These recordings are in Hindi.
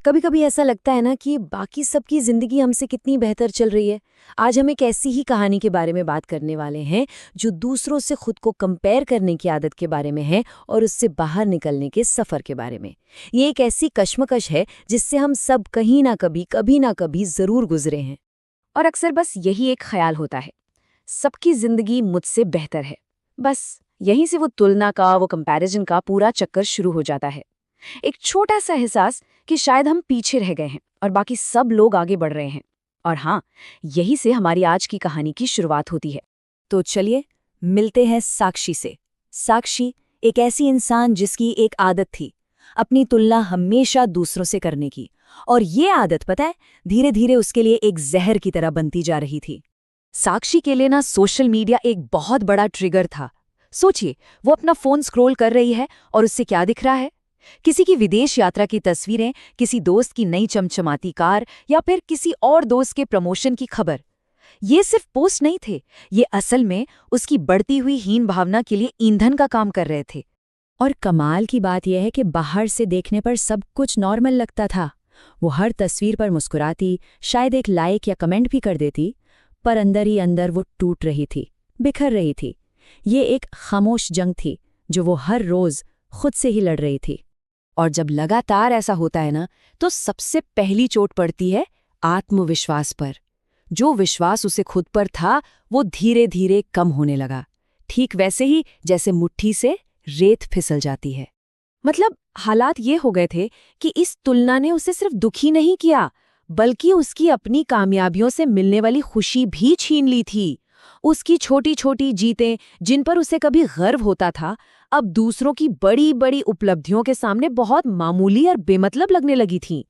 कभी कभी ऐसा लगता है ना कि बाकी सबकी जिंदगी हमसे कितनी बेहतर चल रही है। आज हम एक ऐसी ही कहानी के बारे में बात करने वाले हैं जो दूसरों से खुद को कंपेयर करने की आदत के बारे में है और उससे बाहर निकलने के सफर के बारे में। ये एक ऐसी कश्मकश है जिससे हम सब कहीं ना कभी जरूर गुजरे हैं। और अक्सर बस यही एक ख्याल होता है, सबकी जिंदगी मुझसे बेहतर है। बस यहीं से वो तुलना का, वो कंपैरिजन का पूरा चक्कर शुरू हो जाता है। एक छोटा सा एहसास कि शायद हम पीछे रह गए हैं और बाकी सब लोग आगे बढ़ रहे हैं। और हाँ, यही से हमारी आज की कहानी की शुरुआत होती है। तो चलिए मिलते हैं साक्षी से। साक्षी एक ऐसी इंसान जिसकी एक आदत थी, अपनी तुलना हमेशा दूसरों से करने की। और ये आदत, पता है, धीरे धीरे उसके लिए एक जहर की तरह बनती जा रही थी। साक्षी के लिए ना सोशल मीडिया एक बहुत बड़ा ट्रिगर था। सोचिए, वो अपना फोन स्क्रॉल कर रही है और उससे क्या दिख रहा है? किसी की विदेश यात्रा की तस्वीरें, किसी दोस्त की नई चमचमाती कार या फिर किसी और दोस्त के प्रमोशन की खबर। ये सिर्फ पोस्ट नहीं थे, ये असल में उसकी बढ़ती हुई हीन भावना के लिए ईंधन का काम कर रहे थे। और कमाल की बात यह है कि बाहर से देखने पर सब कुछ नॉर्मल लगता था। वो हर तस्वीर पर मुस्कुराती, शायद एक लाइक या कमेंट भी कर देती, पर अंदर ही अंदर वो टूट रही थी, बिखर रही थी। ये एक खामोश जंग थी जो वो हर रोज खुद से ही लड़ रही थी। और जब लगातार ऐसा होता है ना, तो सबसे पहली चोट पड़ती है आत्मविश्वास पर। जो विश्वास उसे खुद पर था, वो धीरे धीरे कम होने लगा, ठीक वैसे ही जैसे मुट्ठी से रेत फिसल जाती है। मतलब हालात ये हो गए थे कि इस तुलना ने उसे सिर्फ दुखी नहीं किया, बल्कि उसकी अपनी कामयाबियों से मिलने वाली खुशी भी छीन ली थी। उसकी छोटी छोटी जीतें, जिन पर उसे कभी गर्व होता था, अब दूसरों की बड़ी बड़ी उपलब्धियों के सामने बहुत मामूली और बेमतलब लगने लगी थीं।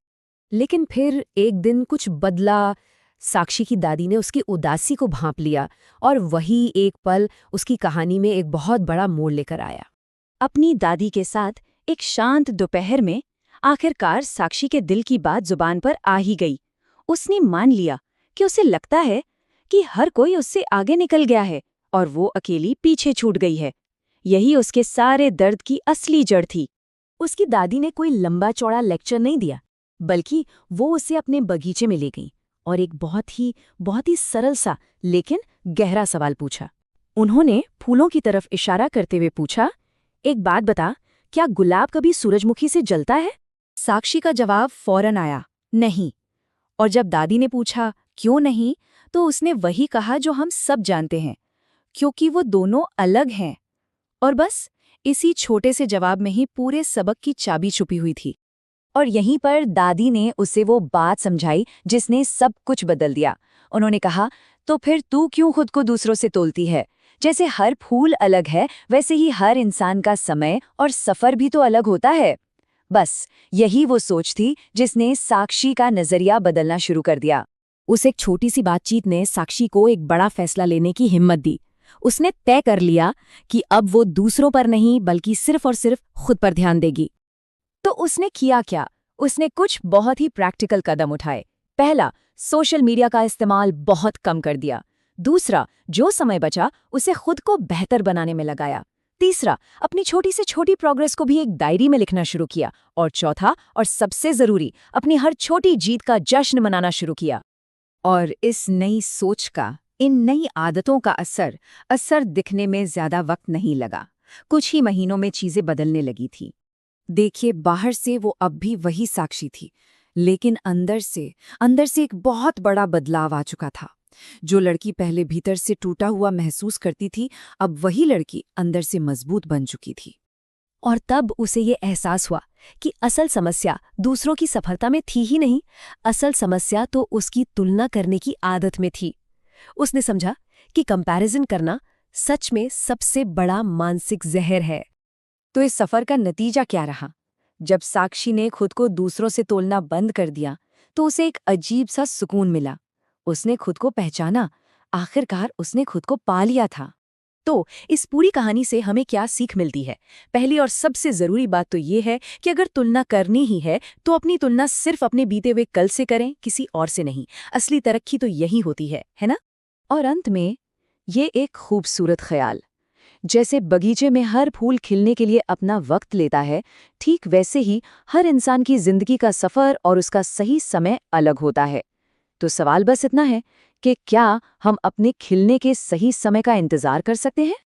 लेकिन फिर एक दिन कुछ बदला। साक्षी की दादी ने उसकी उदासी को भांप लिया और वही एक पल उसकी कहानी में एक बहुत बड़ा मोड़ लेकर आया। अपनी दादी के साथ एक शांत दोपहर में आखिरकार साक्षी के दिल की बात जुबान पर आ ही गई। उसने मान लिया कि उसे लगता है कि हर कोई उससे आगे निकल गया है और वो अकेली पीछे छूट गई है। यही उसके सारे दर्द की असली जड़ थी। उसकी दादी ने कोई लंबा चौड़ा लेक्चर नहीं दिया, बल्कि वो उसे अपने बगीचे में ले गई और एक बहुत ही सरल सा लेकिन गहरा सवाल पूछा। उन्होंने फूलों की तरफ इशारा करते हुए पूछा, एक बात बता, क्या गुलाब कभी सूरजमुखी से जलता है? साक्षी का जवाब फौरन आया, नहीं। और जब दादी ने पूछा क्यों नहीं, तो उसने वही कहा जो हम सब जानते हैं, क्योंकि वो दोनों अलग हैं। और बस इसी छोटे से जवाब में ही पूरे सबक की चाबी छुपी हुई थी। और यहीं पर दादी ने उसे वो बात समझाई जिसने सब कुछ बदल दिया। उन्होंने कहा, तो फिर तू क्यों खुद को दूसरों से तोलती है? जैसे हर फूल अलग है, वैसे ही हर इंसान का समय और सफर भी तो अलग होता है। बस यही वो सोच थी जिसने साक्षी का नजरिया बदलना शुरू कर दिया। उस एक छोटी सी बातचीत ने साक्षी को एक बड़ा फैसला लेने की हिम्मत दी। उसने तय कर लिया कि अब वो दूसरों पर नहीं, बल्कि सिर्फ और सिर्फ खुद पर ध्यान देगी। तो उसने किया क्या? उसने कुछ बहुत ही प्रैक्टिकल कदम उठाए। पहला, सोशल मीडिया का इस्तेमाल बहुत कम कर दिया। दूसरा, जो समय बचा उसे खुद को बेहतर बनाने में लगाया। तीसरा, अपनी छोटी से छोटी प्रोग्रेस को भी एक डायरी में लिखना शुरू किया। और चौथा और सबसे जरूरी, अपनी हर छोटी जीत का जश्न मनाना शुरू किया। और इस नई सोच का, इन नई आदतों का असर दिखने में ज्यादा वक्त नहीं लगा। कुछ ही महीनों में चीजें बदलने लगी थी। देखिए, बाहर से वो अब भी वही साक्षी थी, लेकिन अंदर से एक बहुत बड़ा बदलाव आ चुका था। जो लड़की पहले भीतर से टूटा हुआ महसूस करती थी, अब वही लड़की अंदर से मजबूत बन चुकी थी। और तब उसे ये एहसास हुआ कि असल समस्या दूसरों की सफलता में थी ही नहीं, असल समस्या तो उसकी तुलना करने की आदत में थी। उसने समझा कि कंपैरिजन करना सच में सबसे बड़ा मानसिक जहर है। तो इस सफर का नतीजा क्या रहा? जब साक्षी ने खुद को दूसरों से तोलना बंद कर दिया, तो उसे एक अजीब सा सुकून मिला। उसने खुद को पहचाना, आखिरकार उसने खुद को पा लिया था। तो इस पूरी कहानी से हमें क्या सीख मिलती है? पहली और सबसे जरूरी बात तो ये है कि अगर तुलना करनी ही है, तो अपनी तुलना सिर्फ अपने बीते हुए कल से करें, किसी और से नहीं। असली तरक्की तो यही होती है ना? और अंत में ये एक खूबसूरत ख्याल, जैसे बगीचे में हर फूल खिलने के लिए अपना वक्त लेता है, ठीक वैसे ही हर इंसान की जिंदगी का सफर और उसका सही समय अलग होता है। तो सवाल बस इतना है कि क्या हम अपने खिलने के सही समय का इंतजार कर सकते हैं?